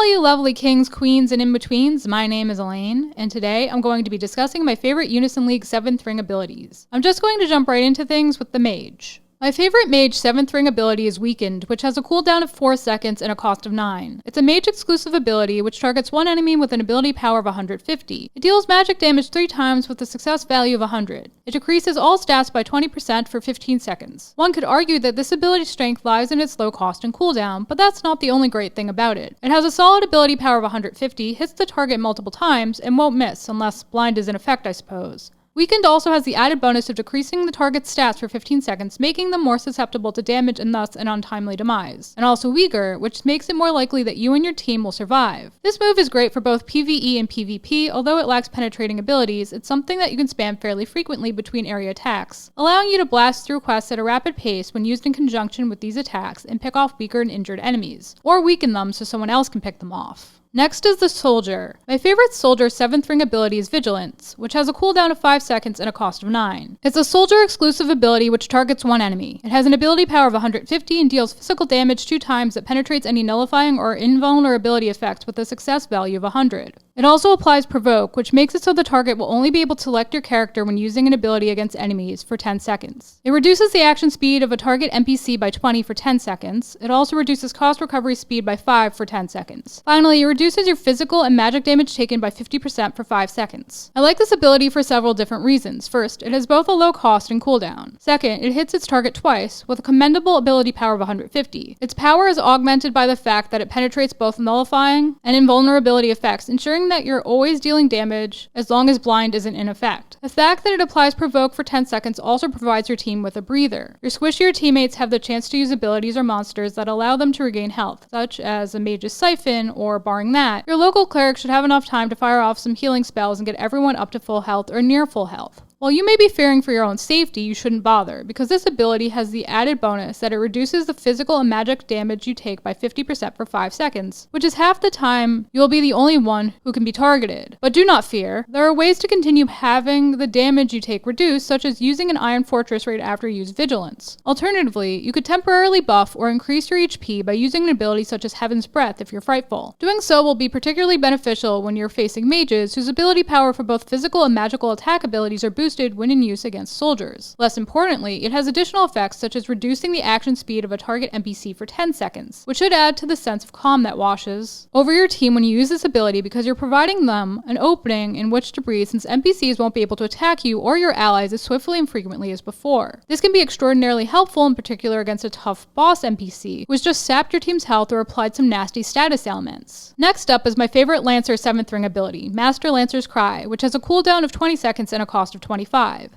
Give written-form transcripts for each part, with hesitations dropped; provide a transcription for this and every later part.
all you lovely kings, queens, and in-betweens, my name is Elaine, and today I'm going to be discussing my favorite Unison League 7th ring abilities. I'm just going to jump right into things with the Mage. My favorite Mage 7th ring ability is Weakened, which has a cooldown of 4 seconds and a cost of 9. It's a Mage exclusive ability which targets one enemy with an ability power of 150. It deals magic damage 3 times with a success value of 100. It decreases all stats by 20% for 15 seconds. One could argue that this ability's strength lies in its low cost and cooldown, but that's not the only great thing about it. It has a solid ability power of 150, hits the target multiple times, and won't miss unless blind is in effect, I suppose. Weakened also has the added bonus of decreasing the target's stats for 15 seconds, making them more susceptible to damage and thus an untimely demise. And also weaker, which makes it more likely that you and your team will survive. This move is great for both PvE and PvP, although it lacks penetrating abilities, it's something that you can spam fairly frequently between area attacks, allowing you to blast through quests at a rapid pace when used in conjunction with these attacks and pick off weaker and injured enemies, or weaken them so someone else can pick them off. Next is the Soldier. My favorite Soldier 7th ring ability is Vigilance, which has a cooldown of 5 seconds and a cost of 9. It's a Soldier exclusive ability which targets one enemy. It has an ability power of 150 and deals physical damage 2 times that penetrates any nullifying or invulnerability effects with a success value of 100. It also applies Provoke, which makes it so the target will only be able to select your character when using an ability against enemies for 10 seconds. It reduces the action speed of a target NPC by 20 for 10 seconds. It also reduces cost recovery speed by 5 for 10 seconds. Finally, it reduces your physical and magic damage taken by 50% for 5 seconds. I like this ability for several different reasons. First, it has both a low cost and cooldown. Second, it hits its target twice, with a commendable ability power of 150. Its power is augmented by the fact that it penetrates both nullifying and invulnerability effects, ensuring that you're always dealing damage as long as blind isn't in effect. The fact that it applies Provoke for 10 seconds also provides your team with a breather. Your squishier teammates have the chance to use abilities or monsters that allow them to regain health, such as a Mage's Siphon, or barring that, your local cleric should have enough time to fire off some healing spells and get everyone up to full health or near full health. While you may be fearing for your own safety, you shouldn't bother, because this ability has the added bonus that it reduces the physical and magic damage you take by 50% for 5 seconds, which is half the time you'll be the only one who can be targeted. But do not fear, there are ways to continue having the damage you take reduced, such as using an Iron Fortress right after you use Vigilance. Alternatively, you could temporarily buff or increase your HP by using an ability such as Heaven's Breath if you're frightful. Doing so will be particularly beneficial when you're facing mages whose ability power for both physical and magical attack abilities are boosted when in use against soldiers. Less importantly, it has additional effects such as reducing the action speed of a target NPC for 10 seconds, which should add to the sense of calm that washes over your team when you use this ability, because you're providing them an opening in which to breathe, since NPCs won't be able to attack you or your allies as swiftly and frequently as before. This can be extraordinarily helpful, in particular against a tough boss NPC who has just sapped your team's health or applied some nasty status ailments. Next up is my favorite Lancer 7th ring ability, Master Lancer's Cry, which has a cooldown of 20 seconds and a cost of 25.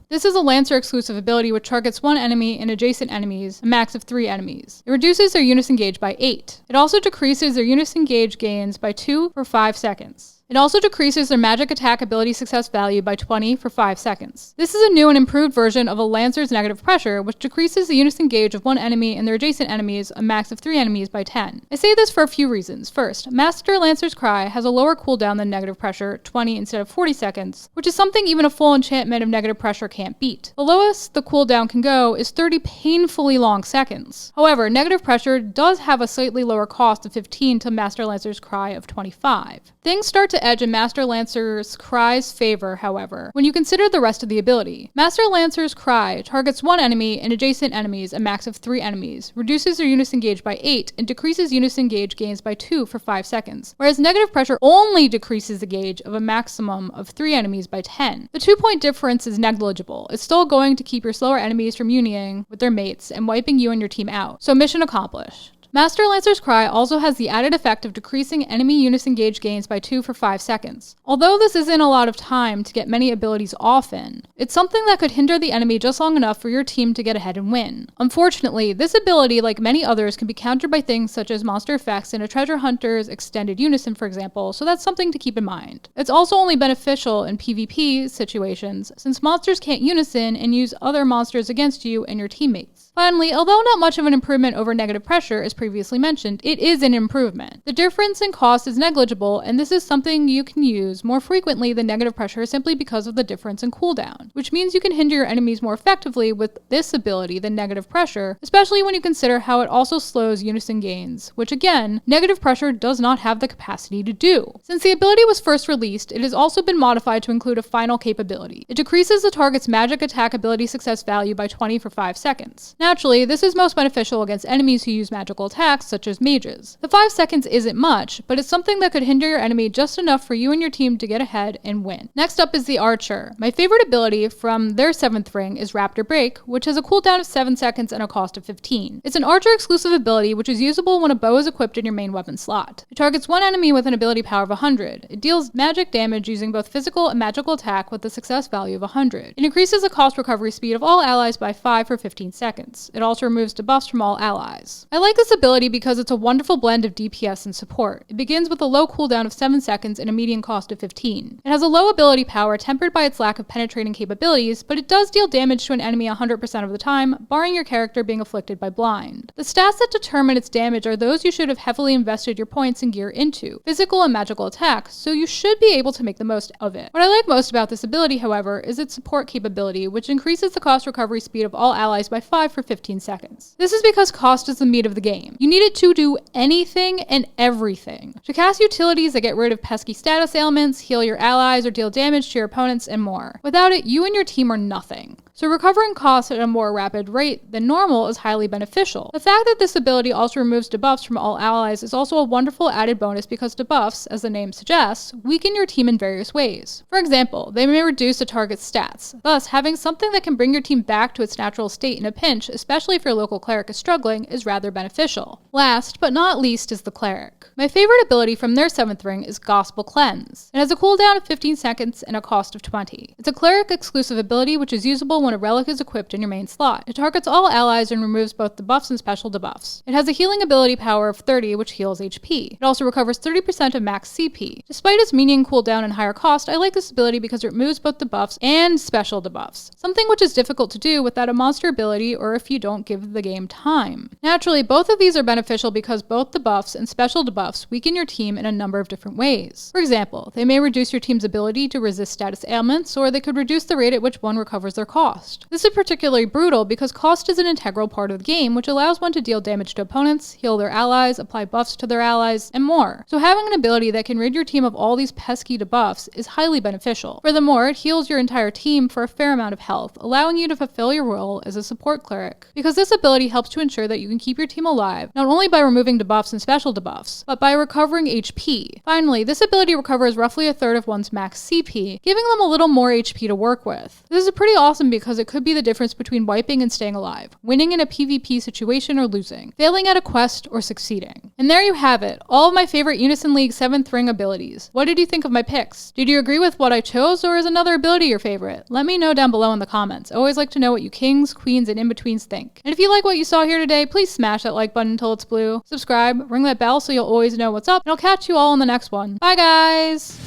This is a Lancer exclusive ability which targets one enemy and adjacent enemies, a max of 3 enemies. It reduces their Unison gauge by 8. It also decreases their Unison gauge gains by 2 for 5 seconds. It also decreases their magic attack ability success value by 20 for 5 seconds. This is a new and improved version of a Lancer's negative pressure, which decreases the Unison gauge of one enemy and their adjacent enemies, a max of 3 enemies, by 10. I say this for a few reasons. First, Master Lancer's Cry has a lower cooldown than negative pressure, 20 instead of 40 seconds, which is something even a full enchantment of negative pressure can't beat. The lowest the cooldown can go is 30 painfully long seconds. However, negative pressure does have a slightly lower cost of 15 to Master Lancer's Cry of 25. Things start to edge in Master Lancer's Cry's favor, however, when you consider the rest of the ability. Master Lancer's Cry targets one enemy and adjacent enemies, a max of 3 enemies, reduces their Unison gauge by 8, and decreases Unison gauge gains by 2 for 5 seconds, whereas negative pressure only decreases the gauge of a maximum of 3 enemies by 10. The 2-point difference is negligible. It's still going to keep your slower enemies from unioning with their mates and wiping you and your team out, so mission accomplished. Master Lancer's Cry also has the added effect of decreasing enemy Unison gauge gains by 2 for 5 seconds. Although this isn't a lot of time to get many abilities off in, it's something that could hinder the enemy just long enough for your team to get ahead and win. Unfortunately, this ability, like many others, can be countered by things such as monster effects in a treasure hunter's extended Unison, for example, so that's something to keep in mind. It's also only beneficial in PvP situations, since monsters can't Unison and use other monsters against you and your teammates. Finally, although not much of an improvement over negative pressure as previously mentioned, it is an improvement. The difference in cost is negligible, and this is something you can use more frequently than negative pressure simply because of the difference in cooldown, which means you can hinder your enemies more effectively with this ability than negative pressure, especially when you consider how it also slows unison gains, which again, negative pressure does not have the capacity to do. Since the ability was first released, it has also been modified to include a final capability. It decreases the target's magic attack ability success value by 20 for 5 seconds. Naturally, this is most beneficial against enemies who use magical attacks, such as mages. The 5 seconds isn't much, but it's something that could hinder your enemy just enough for you and your team to get ahead and win. Next up is the Archer. My favorite ability from their 7th ring is Raptor Break, which has a cooldown of 7 seconds and a cost of 15. It's an Archer exclusive ability which is usable when a bow is equipped in your main weapon slot. It targets one enemy with an ability power of 100. It deals magic damage using both physical and magical attack with a success value of 100. It increases the cost recovery speed of all allies by 5 for 15 seconds. It also removes debuffs from all allies. I like this ability because it's a wonderful blend of DPS and support. It begins with a low cooldown of 7 seconds and a median cost of 15. It has a low ability power tempered by its lack of penetrating capabilities, but it does deal damage to an enemy 100% of the time, barring your character being afflicted by blind. The stats that determine its damage are those you should have heavily invested your points and gear into, physical and magical attack, so you should be able to make the most of it. What I like most about this ability, however, is its support capability, which increases the cost recovery speed of all allies by 5 for 15 seconds. This is because cost is the meat of the game. You need it to do anything and everything. To cast utilities that get rid of pesky status ailments, heal your allies, or deal damage to your opponents, and more. Without it, you and your team are nothing. So recovering costs at a more rapid rate than normal is highly beneficial. The fact that this ability also removes debuffs from all allies is also a wonderful added bonus because debuffs, as the name suggests, weaken your team in various ways. For example, they may reduce a target's stats. Thus, having something that can bring your team back to its natural state in a pinch, especially if your local cleric is struggling, is rather beneficial. Last, but not least, is the cleric. My favorite ability from their 7th ring is Gospel Cleanse. It has a cooldown of 15 seconds and a cost of 20. It's a cleric exclusive ability which is usable when a relic is equipped in your main slot. It targets all allies and removes both debuffs and special debuffs. It has a healing ability power of 30, which heals HP. It also recovers 30% of max CP. Despite its median cooldown and higher cost, I like this ability because it removes both debuffs and special debuffs, something which is difficult to do without a monster ability or if you don't give the game time. Naturally, both of these are beneficial because both debuffs and special debuffs weaken your team in a number of different ways. For example, they may reduce your team's ability to resist status ailments, or they could reduce the rate at which one recovers their cost. This is particularly brutal because cost is an integral part of the game, which allows one to deal damage to opponents, heal their allies, apply buffs to their allies, and more. So having an ability that can rid your team of all these pesky debuffs is highly beneficial. Furthermore, it heals your entire team for a fair amount of health, allowing you to fulfill your role as a support cleric. Because this ability helps to ensure that you can keep your team alive, not only by removing debuffs and special debuffs, but by recovering HP. Finally, this ability recovers roughly a third of one's max CP, giving them a little more HP to work with. This is pretty awesome because it could be the difference between wiping and staying alive, winning in a PvP situation or losing, failing at a quest or succeeding. And there you have it, all of my favorite Unison League 7th ring abilities. What did you think of my picks? Did you agree with what I chose, or is another ability your favorite? Let me know down below in the comments. I always like to know what you kings, queens, and in-betweens think. And if you like what you saw here today, please smash that like button until it's blue, subscribe, ring that bell so you'll always know what's up, and I'll catch you all in the next one. Bye guys!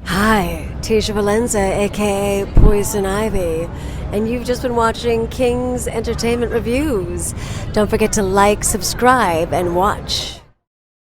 Hi, Tisha Valenza, aka Poison Ivy, and you've just been watching King's Entertainment Reviews. Don't forget to like, subscribe, and watch.